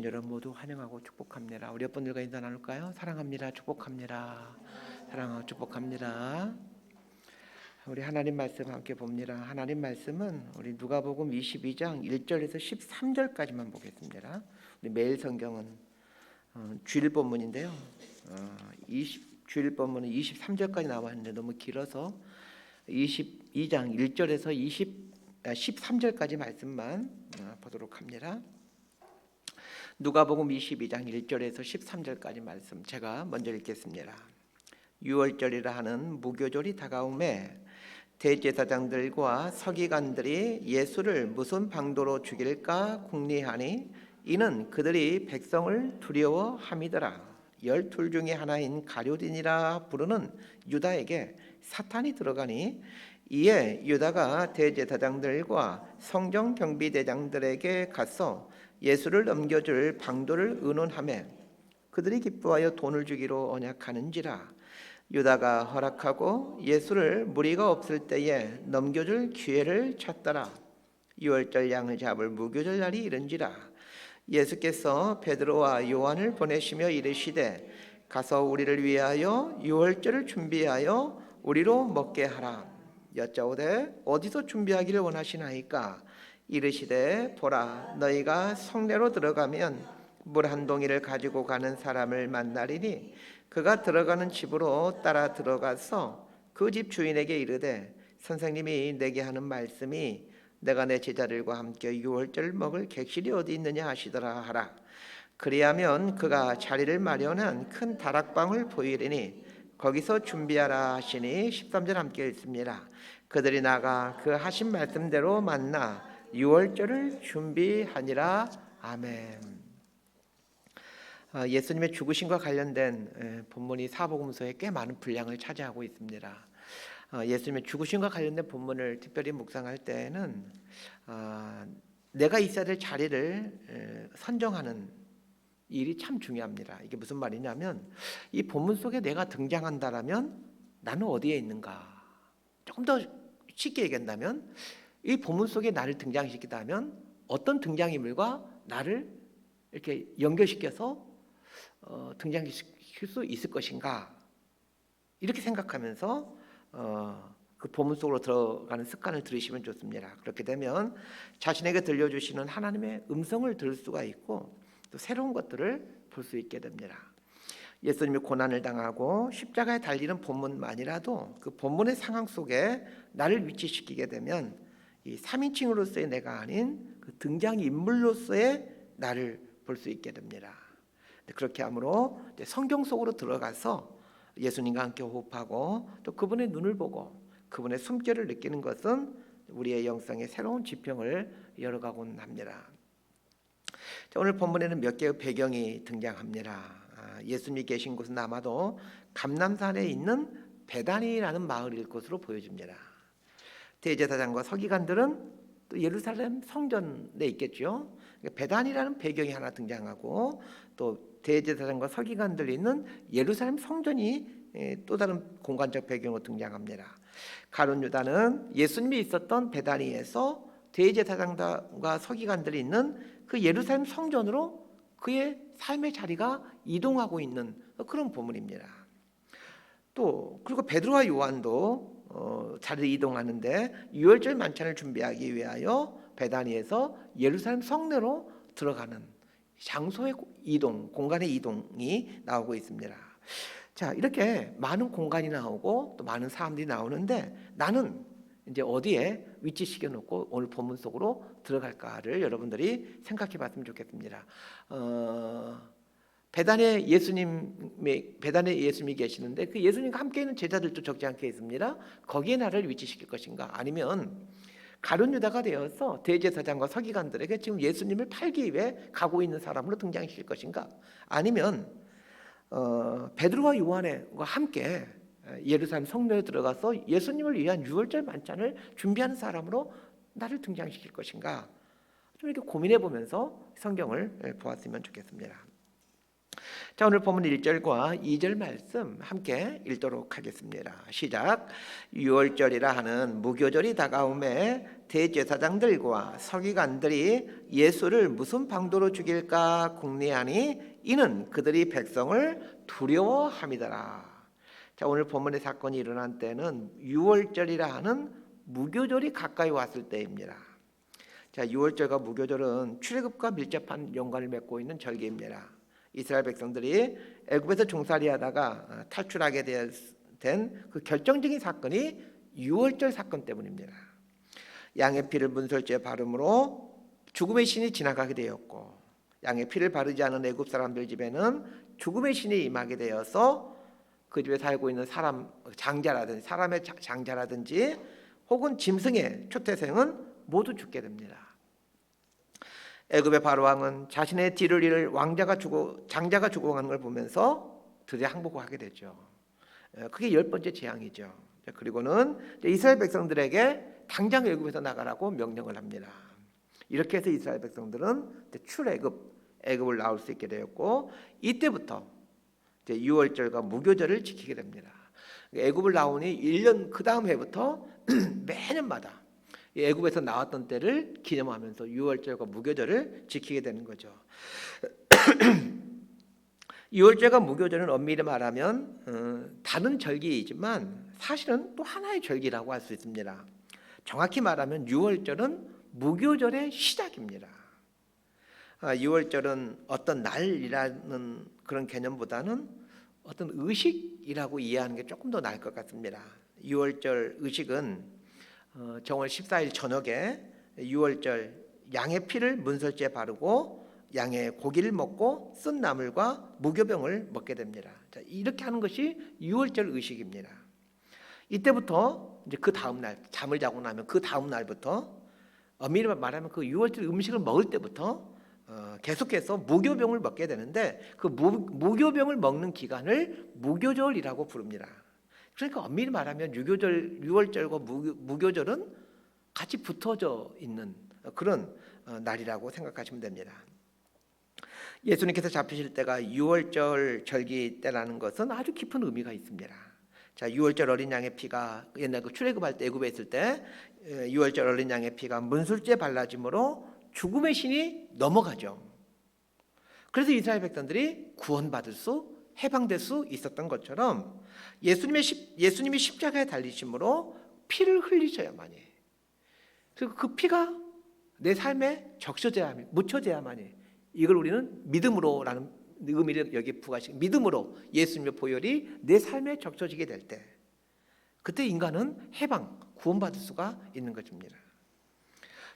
여러분 모두 환영하고 축복합니다. 우리 옆분들과 인사 나눌까요? 사랑합니다. 축복합니다. 사랑하고 축복합니다. 우리 하나님 말씀 함께 봅니다. 하나님 말씀은 우리 누가복음 22장 1절에서 13절까지만 보겠습니다. 우리 매일 성경은 주일 본문인데요. 주일 본문은 23절까지 나와 있는데 너무 길어서 22장 1절에서 13절까지 말씀만 보도록 합니다. 누가복음 22장 1절에서 13절까지 말씀 제가 먼저 읽겠습니다. 유월절이라 하는 무교절이 다가오매 대제사장들과 서기관들이 예수를 무슨 방도로 죽일까 궁리하니 이는 그들이 백성을 두려워함이더라. 12 중에 하나인 가룟이라 부르는 유다에게 사탄이 들어가니 이에 유다가 대제사장들과 성정경비대장들에게 가서 예수를 넘겨줄 방도를 의논하며 그들이 기뻐하여 돈을 주기로 언약하는지라. 유다가 허락하고 예수를 무리가 없을 때에 넘겨줄 기회를 찾더라. 유월절 양을 잡을 무교절 날이 이른지라. 예수께서 베드로와 요한을 보내시며 이르시되 가서 우리를 위하여 유월절을 준비하여 우리로 먹게 하라. 여짜오되 어디서 준비하기를 원하시나이까? 이르시되 보라, 너희가 성내로 들어가면 물 한 동이를 가지고 가는 사람을 만나리니 그가 들어가는 집으로 따라 들어가서 그 집 주인에게 이르되 선생님이 내게 하는 말씀이 내가 내 제자들과 함께 유월절 먹을 객실이 어디 있느냐 하시더라 하라. 그리하면 그가 자리를 마련한 큰 다락방을 보이리니 거기서 준비하라 하시니 13절 함께 읽습니다. 그들이 나가 그 하신 말씀대로 만나 유월절을 준비하니라. 아멘. 예수님의 죽으심과 관련된 본문이 사복음서에 꽤 많은 분량을 차지하고 있습니다. 예수님의 죽으심과 관련된 본문을 특별히 묵상할 때는 내가 있어야 될 자리를 선정하는 일이 참 중요합니다. 이게 무슨 말이냐면 이 본문 속에 내가 등장한다라면 나는 어디에 있는가? 조금 더 쉽게 얘기한다면 이 본문 속에 나를 등장시키다면 어떤 등장인물과 나를 이렇게 연결시켜서 등장시킬 수 있을 것인가? 이렇게 생각하면서 그 본문 속으로 들어가는 습관을 들이시면 좋습니다. 그렇게 되면 자신에게 들려주시는 하나님의 음성을 들을 수가 있고 또 새로운 것들을 볼 수 있게 됩니다. 예수님이 고난을 당하고 십자가에 달리는 본문만이라도 그 본문의 상황 속에 나를 위치시키게 되면 이 3인칭으로서의 내가 아닌 그 등장인물로서의 나를 볼 수 있게 됩니다. 그렇게 함으로 성경 속으로 들어가서 예수님과 함께 호흡하고 또 그분의 눈을 보고 그분의 숨결을 느끼는 것은 우리의 영성의 새로운 지평을 열어가곤 합니다. 오늘 본문에는 몇 개의 배경이 등장합니다. 예수님이 계신 곳은 아마도 감람산에 있는 베다니라는 마을일 것으로 보여집니다. 대제사장과 서기관들은 또 예루살렘 성전에 있겠죠. 베다니라는 배경이 하나 등장하고 또 대제사장과 서기관들이 있는 예루살렘 성전이 또 다른 공간적 배경으로 등장합니다. 가룟 유다는 예수님이 있었던 베다니에서 대제사장과 서기관들이 있는 그 예루살렘 성전으로 그의 삶의 자리가 이동하고 있는 그런 본문입니다. 또 그리고 베드로와 요한도 자리를 이동하는데 유월절 만찬을 준비하기 위하여 베다니에서 예루살렘 성내로 들어가는 장소의 이동, 공간의 이동이 나오고 있습니다. 자, 이렇게 많은 공간이 나오고 또 많은 사람들이 나오는데 나는 이제 어디에 위치시켜 놓고 오늘 본문 속으로 들어갈까를 여러분들이 생각해 봤으면 좋겠습니다. 베단에 예수님이 계시는데 그 예수님과 함께 있는 제자들도 적지 않게 있습니다. 거기에 나를 위치시킬 것인가? 아니면 가룟 유다가 되어서 대제사장과 서기관들에게 지금 예수님을 팔기 위해 가고 있는 사람으로 등장시킬 것인가? 아니면 베드로와 요한과 함께 예루살렘 성내에 들어가서 예수님을 위한 유월절 만찬을 준비하는 사람으로 나를 등장시킬 것인가? 좀 이렇게 고민해 보면서 성경을 보았으면 좋겠습니다. 자, 오늘 본문 1절과 2절 말씀 함께 읽도록 하겠습니다. 시작. 유월절이라 하는 무교절이 다가오매 대제사장들과 서기관들이 예수를 무슨 방도로 죽일까 궁리하니 이는 그들이 백성을 두려워함이더라. 자, 오늘 본문의 사건이 일어난 때는 유월절이라 하는 무교절이 가까이 왔을 때입니다. 자, 유월절과 무교절은 출애굽과 밀접한 연관을 맺고 있는 절기입니다. 이스라엘 백성들이 애굽에서 종살이하다가 탈출하게 된 그 결정적인 사건이 유월절 사건 때문입니다. 양의 피를 문설주에 바름으로 죽음의 신이 지나가게 되었고, 양의 피를 바르지 않은 애굽 사람들 집에는 죽음의 신이 임하게 되어서 그 집에 살고 있는 사람의 장자라든지 혹은 짐승의 초태생은 모두 죽게 됩니다. 애굽의 바로 왕은 자신의 뒤를 이을 장자가 죽어가는 걸 보면서 드디어 항복을 하게 되죠. 그게 10번째 재앙이죠. 그리고는 이스라엘 백성들에게 당장 애굽에서 나가라고 명령을 합니다. 이렇게 해서 이스라엘 백성들은 애굽을 나올 수 있게 되었고, 이때부터 유월절과 무교절을 지키게 됩니다. 애굽을 나오니 1년 그 다음 해부터 매년마다 애굽에서 나왔던 때를 기념하면서 유월절과 무교절을 지키게 되는 거죠. 유월절과 무교절은 엄밀히 말하면 다른 절기이지만 사실은 또 하나의 절기라고 할 수 있습니다. 정확히 말하면 유월절은 무교절의 시작입니다. 유월절은 어떤 날이라는 그런 개념보다는 어떤 의식이라고 이해하는 게 조금 더 나을 것 같습니다. 유월절 의식은 정월 14일 저녁에 유월절 양의 피를 문설주에 바르고 양의 고기를 먹고 쓴 나물과 무교병을 먹게 됩니다. 자, 이렇게 하는 것이 유월절 의식입니다. 이때부터 이제 그 다음 날 잠을 자고 나면 그 다음 날부터 엄밀히 말하면 그 유월절 음식을 먹을 때부터 계속해서 무교병을 먹게 되는데 그 무교병을 먹는 기간을 무교절이라고 부릅니다. 그러니까 엄밀히 말하면 유월절과 무교절은 같이 붙어져 있는 그런 날이라고 생각하시면 됩니다. 예수님께서 잡히실 때가 유월절 절기 때라는 것은 아주 깊은 의미가 있습니다. 자, 유월절 어린 양의 피가 옛날 그 출애굽할 때 애굽에 있을 때 유월절 어린 양의 피가 문술주에 발라짐으로 죽음의 신이 넘어가죠. 그래서 이스라엘 백성들이 구원받을 수 해방될 수 있었던 것처럼 예수님이 십자가에 달리심으로 피를 흘리셔야만이, 그리고 그 피가 내 삶에 묻혀져야만이, 이걸 우리는 믿음으로라는 의미를 여기 부과시키고 믿음으로 예수님의 보혈이 내 삶에 적셔지게 될 때 그때 인간은 구원받을 수가 있는 것입니다.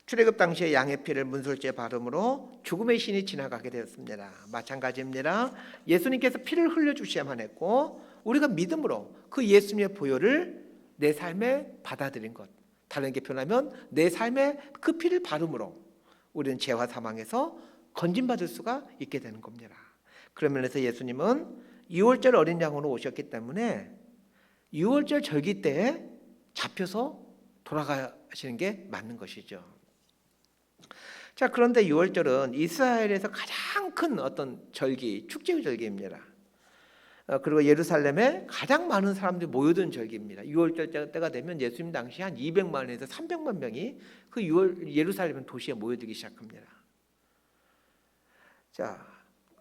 출애굽 당시에 양의 피를 문설주에 바름으로 죽음의 신이 지나가게 되었습니다. 마찬가지입니다. 예수님께서 피를 흘려주셔야만 했고 우리가 믿음으로 그 예수님의 보혈을 내 삶에 받아들인 것, 다른 게 표현하면 내 삶에 그 피를 바름으로 우리는 죄와 사망에서 건진받을 수가 있게 되는 겁니다. 그런 면에서 예수님은 유월절 어린 양으로 오셨기 때문에 유월절 절기 때에 잡혀서 돌아가시는 게 맞는 것이죠. 자, 그런데 유월절은 이스라엘에서 가장 큰 어떤 축제의 절기입니다. 그리고 예루살렘에 가장 많은 사람들이 모여든 절기입니다. 유월절 때가 되면 예수님 당시 한 200만에서 300만 명이 그 예루살렘 도시에 모여들기 시작합니다. 자,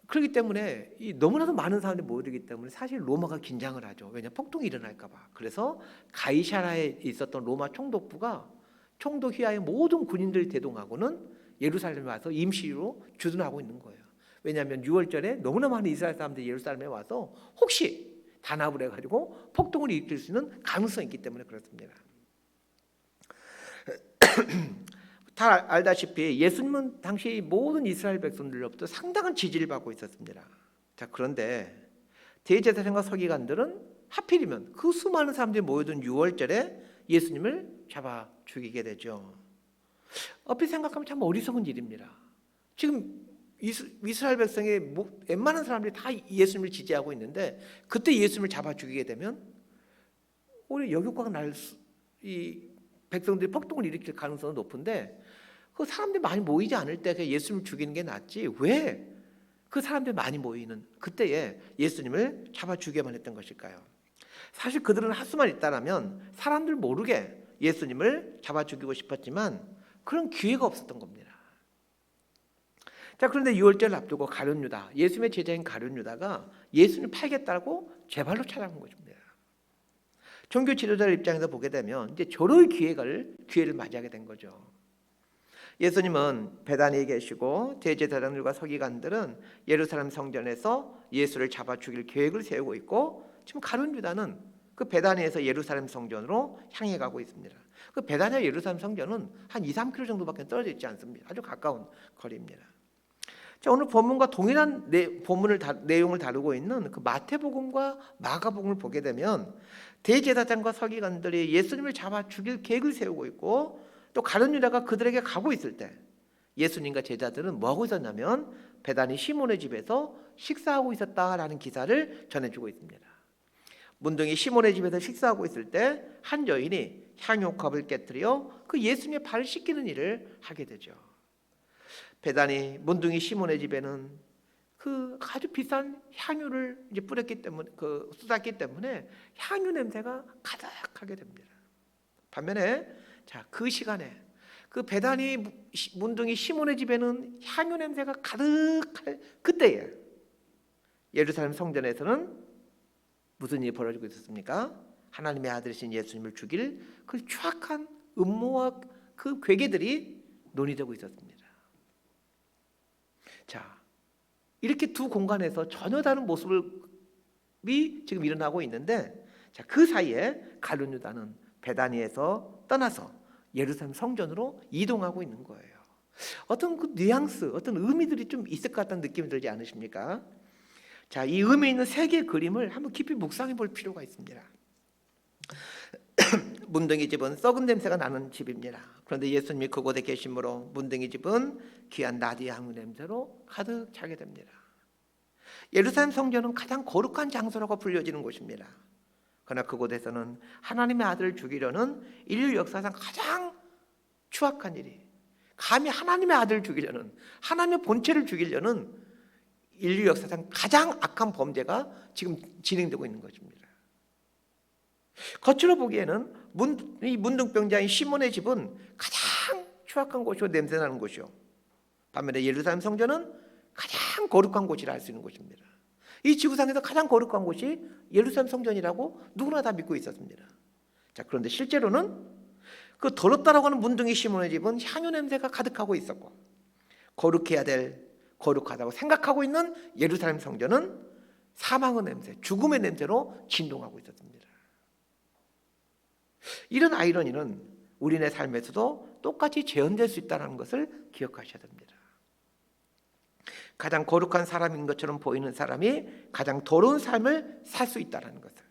그렇기 때문에 너무나도 많은 사람들이 모여들기 때문에 사실 로마가 긴장을 하죠. 왜냐, 폭동이 일어날까 봐. 그래서 가이사라에 있었던 로마 총독부가 총독 휘하의 모든 군인들을 대동하고는 예루살렘에 와서 임시로 주둔하고 있는 거예요. 왜냐하면 유월절에 너무나 많은 이스라엘 사람들이 예루살렘에 와서 혹시 단합을 해가지고 폭동을 일으킬 수 있는 가능성이 있기 때문에 그렇습니다. 다 알다시피 예수님은 당시 모든 이스라엘 백성들로부터 상당한 지지를 받고 있었습니다. 자, 그런데 대제사장과 서기관들은 하필이면 그 수많은 사람들이 모여든 유월절에 예수님을 잡아 죽이게 되죠. 얼핏 생각하면 참 어리석은 일입니다. 지금 이스라엘 백성의 웬만한 사람들이 다 예수님을 지지하고 있는데 그때 예수님을 잡아 죽이게 되면 오히려 역효과가 이 백성들이 폭동을 일으킬 가능성은 높은데 그 사람들이 많이 모이지 않을 때 예수님을 죽이는 게 낫지 왜 그 사람들이 많이 모이는 그때에 예수님을 잡아 죽여만 했던 것일까요? 사실 그들은 할 수만 있다라면 사람들 모르게 예수님을 잡아 죽이고 싶었지만 그런 기회가 없었던 겁니다. 자, 그런데 유월절을 앞두고 가룟 유다, 예수님의 제자인 가룟 유다가 예수님을 팔겠다고 제발로 찾아간 것입니다. 종교 지도자들 입장에서 보게 되면 이제 저럴 기회를 맞이하게 된 거죠. 예수님은 베다니에 계시고 대제사장들과 서기관들은 예루살렘 성전에서 예수를 잡아 죽일 계획을 세우고 있고, 지금 가룟 유다는 그 베다니에서 예루살렘 성전으로 향해 가고 있습니다. 그 베다니와 예루살렘 성전은 한 2-3km 정도밖에 떨어져 있지 않습니다. 아주 가까운 거리입니다. 자, 오늘 본문과 동일한 내용을 다루고 있는 그 마태복음과 마가복음을 보게 되면 대제사장과 서기관들이 예수님을 잡아 죽일 계획을 세우고 있고, 또 가룟 유다가 그들에게 가고 있을 때 예수님과 제자들은 뭐하고 있었냐면 베다니 시몬의 집에서 식사하고 있었다라는 기사를 전해주고 있습니다. 문둥이 시몬의 집에서 식사하고 있을 때 한 여인이 향유컵을 깨뜨려 그 예수님의 발을 씻기는 일을 하게 되죠. 베다니 문둥이 시몬의 집에는 그 아주 비싼 향유를 이제 뿌렸기 때문에, 쏟았기 때문에 향유 냄새가 가득하게 됩니다. 반면에 자, 그 시간에 그 베다니 문둥이 시몬의 집에는 향유 냄새가 가득할 그때에 예루살렘 성전에서는 무슨 일이 벌어지고 있었습니까? 하나님의 아들이신 예수님을 죽일 그 추악한 음모와 그 괴계들이 논의되고 있었습니다. 자, 이렇게 두 공간에서 전혀 다른 모습이 지금 일어나고 있는데, 자, 그 사이에 가룟 유다는 베다니에서 떠나서 예루살렘 성전으로 이동하고 있는 거예요. 어떤 그 뉘앙스, 어떤 의미들이 좀 있을 것 같다는 느낌이 들지 않으십니까? 자, 이 의미 있는 세 개의 그림을 한번 깊이 묵상해 볼 필요가 있습니다. 문둥이 집은 썩은 냄새가 나는 집입니다. 그런데 예수님이 그곳에 계심으로 문둥이 집은 귀한 나디 향유 냄새로 가득 차게 됩니다. 예루살렘 성전은 가장 거룩한 장소라고 불려지는 곳입니다. 그러나 그곳에서는 하나님의 아들을 죽이려는 인류 역사상 가장 추악한 일이, 감히 하나님의 아들을 죽이려는, 하나님의 본체를 죽이려는 인류 역사상 가장 악한 범죄가 지금 진행되고 있는 것입니다. 겉으로 보기에는 이 문둥병자인 시몬의 집은 가장 추악한 곳이고 냄새나는 곳이요, 반면에 예루살렘 성전은 가장 거룩한 곳이라 할 수 있는 곳입니다. 이 지구상에서 가장 거룩한 곳이 예루살렘 성전이라고 누구나 다 믿고 있었습니다. 자, 그런데 실제로는 그 더럽다라고 하는 문둥이 시몬의 집은 향유 냄새가 가득하고 있었고, 거룩해야 될, 거룩하다고 생각하고 있는 예루살렘 성전은 사망의 냄새, 죽음의 냄새로 진동하고 있었습니다. 이런 아이러니는 우리네 삶에서도 똑같이 재현될 수 있다는 것을 기억하셔야 됩니다. 가장 거룩한 사람인 것처럼 보이는 사람이 가장 더러운 삶을 살 수 있다는 것을,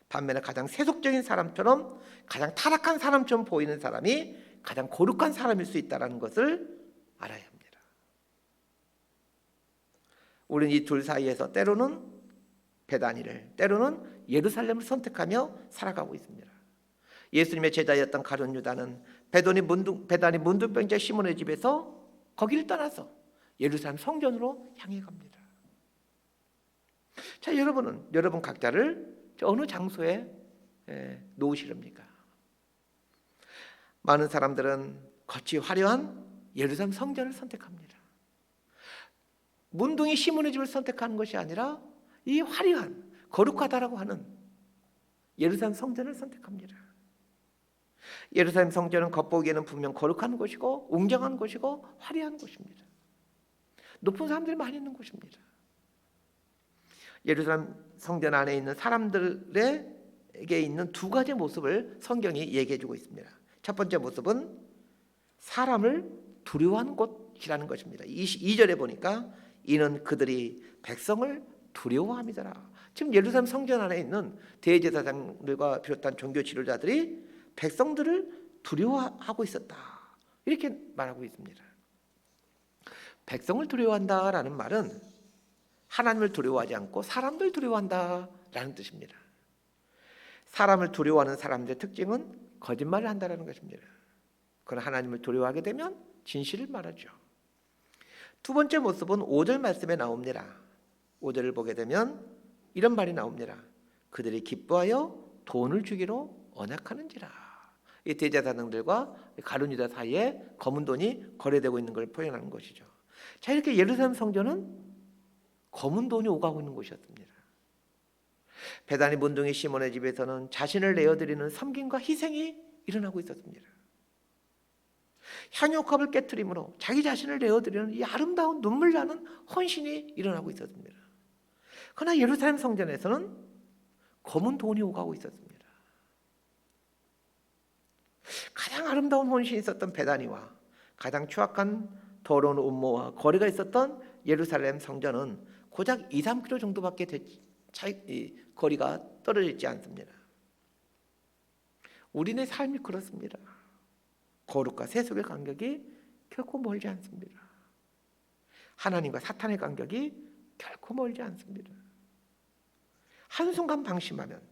반면에 가장 세속적인 사람처럼, 가장 타락한 사람처럼 보이는 사람이 가장 거룩한 사람일 수 있다는 것을 알아야 합니다. 우리는 이 둘 사이에서 때로는 베다니를, 때로는 예루살렘을 선택하며 살아가고 있습니다. 예수님의 제자였던 가룟 유다는 베다니 문둥병자 시몬의 집에서 거기를 떠나서 예루살렘 성전으로 향해 갑니다. 자, 여러분 각자를 어느 장소에 놓으시렵니까? 많은 사람들은 겉이 화려한 예루살렘 성전을 선택합니다. 문둥이 시몬의 집을 선택하는 것이 아니라 이 화려한, 거룩하다라고 하는 예루살렘 성전을 선택합니다. 예루살렘 성전은 겉보기에는 분명 거룩한 곳이고 웅장한 곳이고 화려한 곳입니다. 높은 사람들이 많이 있는 곳입니다. 예루살렘 성전 안에 있는 사람들에게 있는 두 가지 모습을 성경이 얘기해주고 있습니다. 첫 번째 모습은 사람을 두려워하는 곳이라는 것입니다. 2절에 보니까 이는 그들이 백성을 두려워함이더라. 지금 예루살렘 성전 안에 있는 대제사장들과 비롯한 종교 지도자들이 백성들을 두려워하고 있었다, 이렇게 말하고 있습니다. 백성을 두려워한다라는 말은 하나님을 두려워하지 않고 사람들 두려워한다라는 뜻입니다. 사람을 두려워하는 사람들의 특징은 거짓말을 한다라는 것입니다. 그러나 하나님을 두려워하게 되면 진실을 말하죠. 두 번째 모습은 5절 말씀에 나옵니다. 5절을 보게 되면 이런 말이 나옵니다. 그들이 기뻐하여 돈을 주기로 언약하는지라. 이 대제사장들과 가룟 유다 사이에 검은 돈이 거래되고 있는 걸 표현하는 것이죠. 자, 이렇게 예루살렘 성전은 검은 돈이 오가고 있는 곳이었습니다. 베다니 문둥이 시몬의 집에서는 자신을 내어드리는 섬김과 희생이 일어나고 있었습니다. 향유컵을 깨트림으로 자기 자신을 내어드리는 이 아름다운 눈물 나는 헌신이 일어나고 있었습니다. 그러나 예루살렘 성전에서는 검은 돈이 오가고 있었습니다. 가장 아름다운 헌신이 있었던 베다니와 가장 추악한 더러운 음모와 거리가 있었던 예루살렘 성전은 고작 2-3km 정도밖에 거리가 떨어져 있지 않습니다. 우리네 삶이 그렇습니다. 거룩과 세속의 간격이 결코 멀지 않습니다. 하나님과 사탄의 간격이 결코 멀지 않습니다. 한순간 방심하면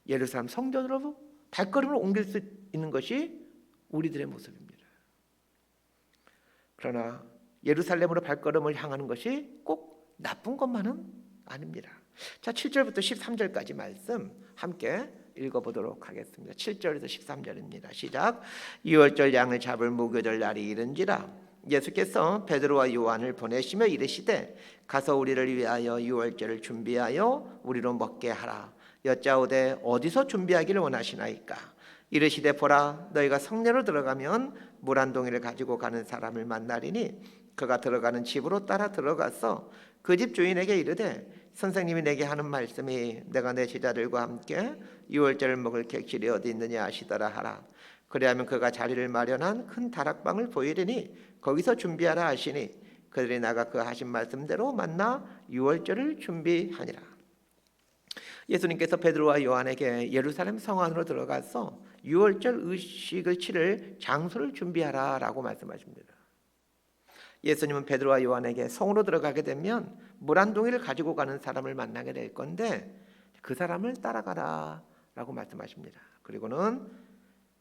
예루살렘 성전으로 발걸음을 옮길 수 있는 것이 우리들의 모습입니다. 그러나 예루살렘으로 발걸음을 향하는 것이 꼭 나쁜 것만은 아닙니다. 자, 7절부터 13절까지 말씀 함께 읽어보도록 하겠습니다. 7절에서 13절입니다. 시작. 유월절 양을 잡을 무교절 날이 이른지라 예수께서 베드로와 요한을 보내시며 이르시되 가서 우리를 위하여 유월절을 준비하여 우리로 먹게 하라. 여짜오되 어디서 준비하기를 원하시나이까. 이르시되 보라 너희가 성내로 들어가면 물 한 동이를 가지고 가는 사람을 만나리니 그가 들어가는 집으로 따라 들어가서 그 집 주인에게 이르되 선생님이 내게 하는 말씀이 내가 내 제자들과 함께 유월절을 먹을 객실이 어디 있느냐 하시더라 하라. 그리하면 그가 자리를 마련한 큰 다락방을 보이리니 거기서 준비하라 하시니 그들이 나가 그 하신 말씀대로 만나 유월절을 준비하니라. 예수님께서 베드로와 요한에게 예루살렘 성 안으로 들어가서 유월절 의식을 치를 장소를 준비하라 라고 말씀하십니다. 예수님은 베드로와 요한에게 성으로 들어가게 되면 물 한 동이를 가지고 가는 사람을 만나게 될 건데 그 사람을 따라가라 라고 말씀하십니다. 그리고는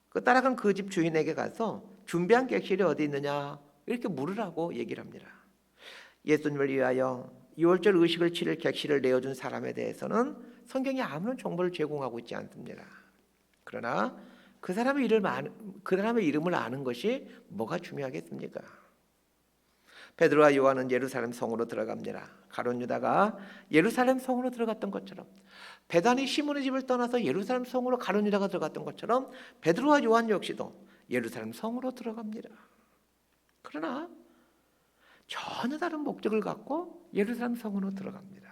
그 따라간 그 집 주인에게 가서 준비한 객실이 어디 있느냐 이렇게 물으라고 얘기를 합니다. 예수님을 위하여 유월절 의식을 치를 객실을 내어준 사람에 대해서는 성경이 아무런 정보를 제공하고 있지 않습니다. 그러나 그 사람의 이름을 아는 것이 뭐가 중요하겠습니까? 베드로와 요한은 예루살렘 성으로 들어갑니다. 가룟 유다가 예루살렘 성으로 들어갔던 것처럼 베다니 시몬의 집을 떠나서 예루살렘 성으로 가룟 유다가 들어갔던 것처럼 베드로와 요한 역시도 예루살렘 성으로 들어갑니다. 그러나 전혀 다른 목적을 갖고 예루살렘 성으로 들어갑니다.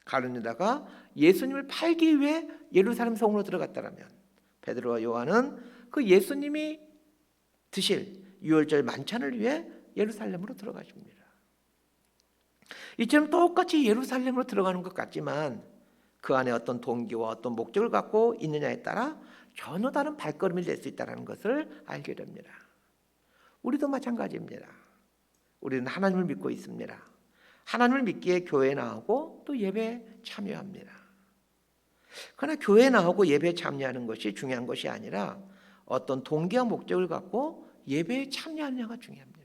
가룟 유다가 예수님을 팔기 위해 예루살렘 성으로 들어갔다면 베드로와 요한은 그 예수님이 드실 유월절 만찬을 위해 예루살렘으로 들어가십니다. 이처럼 똑같이 예루살렘으로 들어가는 것 같지만 그 안에 어떤 동기와 어떤 목적을 갖고 있느냐에 따라 전혀 다른 발걸음이 될 수 있다는 것을 알게 됩니다. 우리도 마찬가지입니다. 우리는 하나님을 믿고 있습니다. 하나님을 믿기에 교회에 나오고 또 예배에 참여합니다. 그러나 교회에 나오고 예배에 참여하는 것이 중요한 것이 아니라 어떤 동기와 목적을 갖고 예배에 참여하느냐가 중요합니다.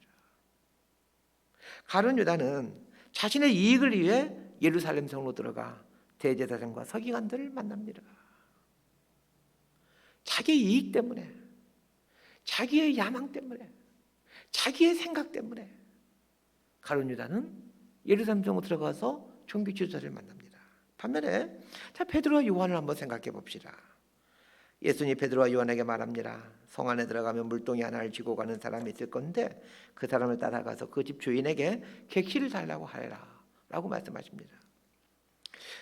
가룟 유다는 자신의 이익을 위해 예루살렘 성으로 들어가 대제사장과 서기관들을 만납니다. 자기의 이익 때문에, 자기의 야망 때문에, 자기의 생각 때문에 가룟 유다는 예루살렘 성으로 들어가서 종교 지도자를 만납니다. 반면에 자 베드로와 요한을 한번 생각해 봅시다. 예수님이 베드로와 요한에게 말합니다. 성 안에 들어가면 물동이 하나를 쥐고 가는 사람이 있을 건데 그 사람을 따라가서 그 집 주인에게 객실을 달라고 하라 라고 말씀하십니다.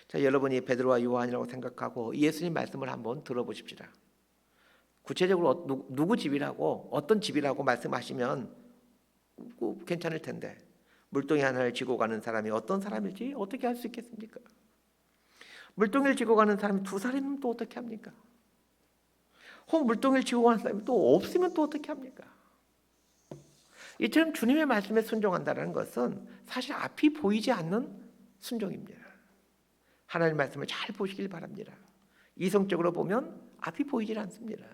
자, 여러분이 베드로와 요한이라고 생각하고 예수님 말씀을 한번 들어보십시다. 구체적으로 누구 집이라고 어떤 집이라고 말씀하시면 괜찮을 텐데 물동이 하나를 쥐고 가는 사람이 어떤 사람일지 어떻게 알 수 있겠습니까? 물동이를 쥐고 가는 사람이 두 사람이면 또 어떻게 합니까? 혹 물동이를 쥐고 가는 사람이 또 없으면 또 어떻게 합니까? 이처럼 주님의 말씀에 순종한다는 것은 사실 앞이 보이지 않는 순종입니다. 하나님의 말씀을 잘 보시길 바랍니다. 이성적으로 보면 앞이 보이질 않습니다.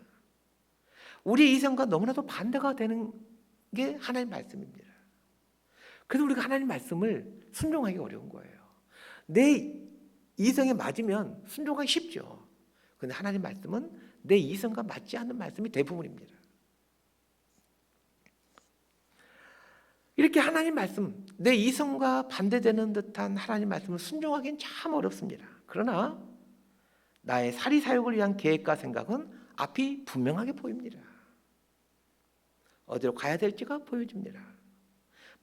우리 이성과 너무나도 반대가 되는 게 하나님의 말씀입니다. 그래서 우리가 하나님 말씀을 순종하기 어려운 거예요. 내 이성에 맞으면 순종하기 쉽죠. 그런데 하나님 말씀은 내 이성과 맞지 않는 말씀이 대부분입니다. 이렇게 하나님 말씀, 내 이성과 반대되는 듯한 하나님 말씀을 순종하기는 참 어렵습니다. 그러나 나의 사리사욕을 위한 계획과 생각은 앞이 분명하게 보입니다. 어디로 가야 될지가 보여집니다.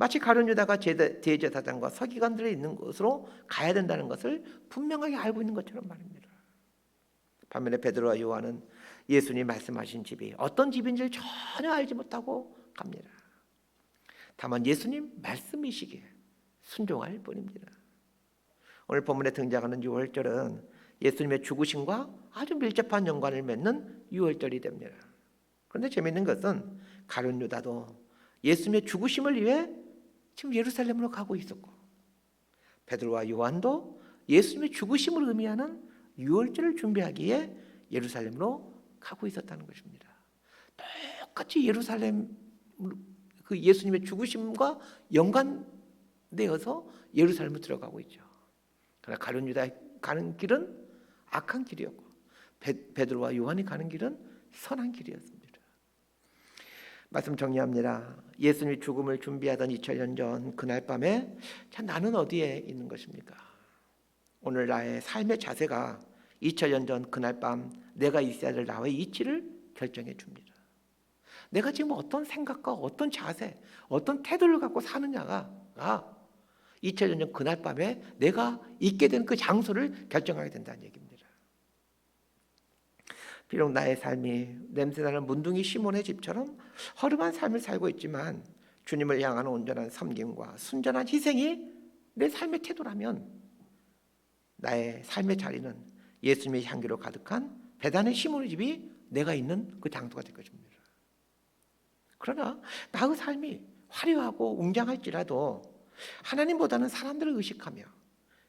마치 가룟 유다가 대제사장과 서기관들이 있는 곳으로 가야 된다는 것을 분명하게 알고 있는 것처럼 말입니다. 반면에 베드로와 요한은 예수님이 말씀하신 집이 어떤 집인지를 전혀 알지 못하고 갑니다. 다만 예수님 말씀이시기에 순종할 뿐입니다. 오늘 본문에 등장하는 유월절은 예수님의 죽으심과 아주 밀접한 연관을 맺는 유월절이 됩니다. 그런데 재미있는 것은 가룟 유다도 예수님의 죽으심을 위해 지금 예루살렘으로 가고 있었고, 베드로와 요한도 예수님의 죽으심을 의미하는 유월절을 준비하기에 예루살렘으로 가고 있었다는 것입니다. 똑같이 예루살렘, 그 예수님의 죽으심과 연관되어서 예루살렘으로 들어가고 있죠. 그러나 가룟 유다 가는 길은 악한 길이었고, 베드로와 요한이 가는 길은 선한 길이었습니다. 말씀 정리합니다. 예수님이 죽음을 준비하던 2000년 전 그날 밤에 자, 나는 어디에 있는 것입니까? 오늘 나의 삶의 자세가 2000년 전 그날 밤 내가 있어야 될 나의 위치를 결정해 줍니다. 내가 지금 어떤 생각과 어떤 자세, 어떤 태도를 갖고 사느냐가 2000년 전 그날 밤에 내가 있게 된 그 장소를 결정하게 된다는 얘기입니다. 비록 나의 삶이 냄새나는 문둥이 시몬의 집처럼 허름한 삶을 살고 있지만 주님을 향한 온전한 섬김과 순전한 희생이 내 삶의 태도라면 나의 삶의 자리는 예수님의 향기로 가득한 베단의 시몬의 집이 내가 있는 그 장소가 될 것입니다. 그러나 나의 삶이 화려하고 웅장할지라도 하나님보다는 사람들을 의식하며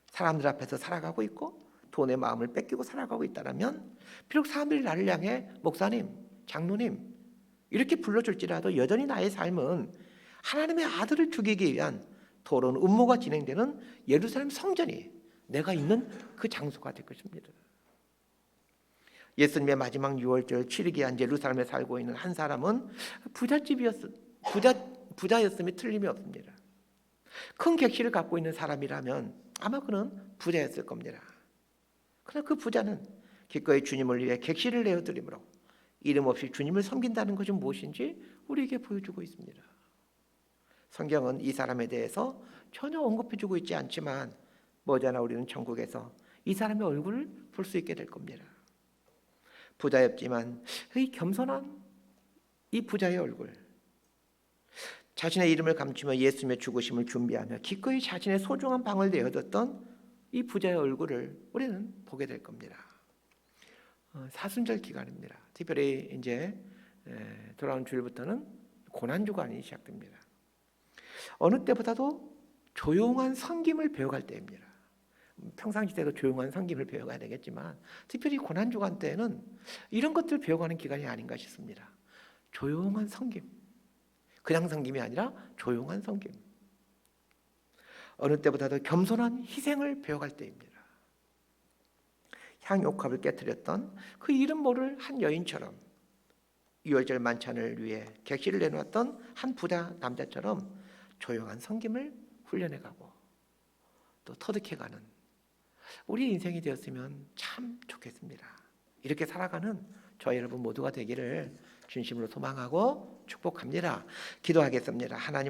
사람들 앞에서 살아가고 있고 돈의 마음을 뺏기고 살아가고 있다면 비록 사람들이 나를 향해 목사님, 장로님 이렇게 불러줄지라도 여전히 나의 삶은 하나님의 아들을 죽이기 위한 더러운 음모가 진행되는 예루살렘 성전이 내가 있는 그 장소가 될 것입니다. 예수님의 마지막 유월절 치르기 위한 예루살렘에 살고 있는 한 사람은 부자였음이 틀림이 없습니다. 큰 객실을 갖고 있는 사람이라면 아마 그는 부자였을 겁니다. 그러나 그 부자는 기꺼이 주님을 위해 객실을 내어드림으로 이름 없이 주님을 섬긴다는 것이 무엇인지 우리에게 보여주고 있습니다. 성경은 이 사람에 대해서 전혀 언급해주고 있지 않지만 머지않아 우리는 천국에서 이 사람의 얼굴을 볼 수 있게 될 겁니다. 부자였지만 이 겸손한 이 부자의 얼굴, 자신의 이름을 감추며 예수님의 죽으심을 준비하며 기꺼이 자신의 소중한 방을 내어뒀던 이 부자의 얼굴을 우리는 보게 될 겁니다. 사순절 기간입니다. 특별히 이제 돌아온 주일부터는 고난 주간이 시작됩니다. 어느 때보다도 조용한 섬김을 배워갈 때입니다. 평상시 때도 조용한 섬김을 배워가야 되겠지만 특별히 고난 주간 때는 이런 것들을 배워가는 기간이 아닌가 싶습니다. 조용한 섬김, 그냥 섬김이 아니라 조용한 섬김. 어느 때보다도 겸손한 희생을 배워갈 때입니다. 향옥합을 깨뜨렸던 그 이름 모를 한 여인처럼 유월절 만찬을 위해 객실을 내놓았던 한 부자 남자처럼 조용한 섬김을 훈련해가고 또 터득해가는 우리 인생이 되었으면 참 좋겠습니다. 이렇게 살아가는 저희 여러분 모두가 되기를 진심으로 소망하고 축복합니다. 기도하겠습니다. 하나님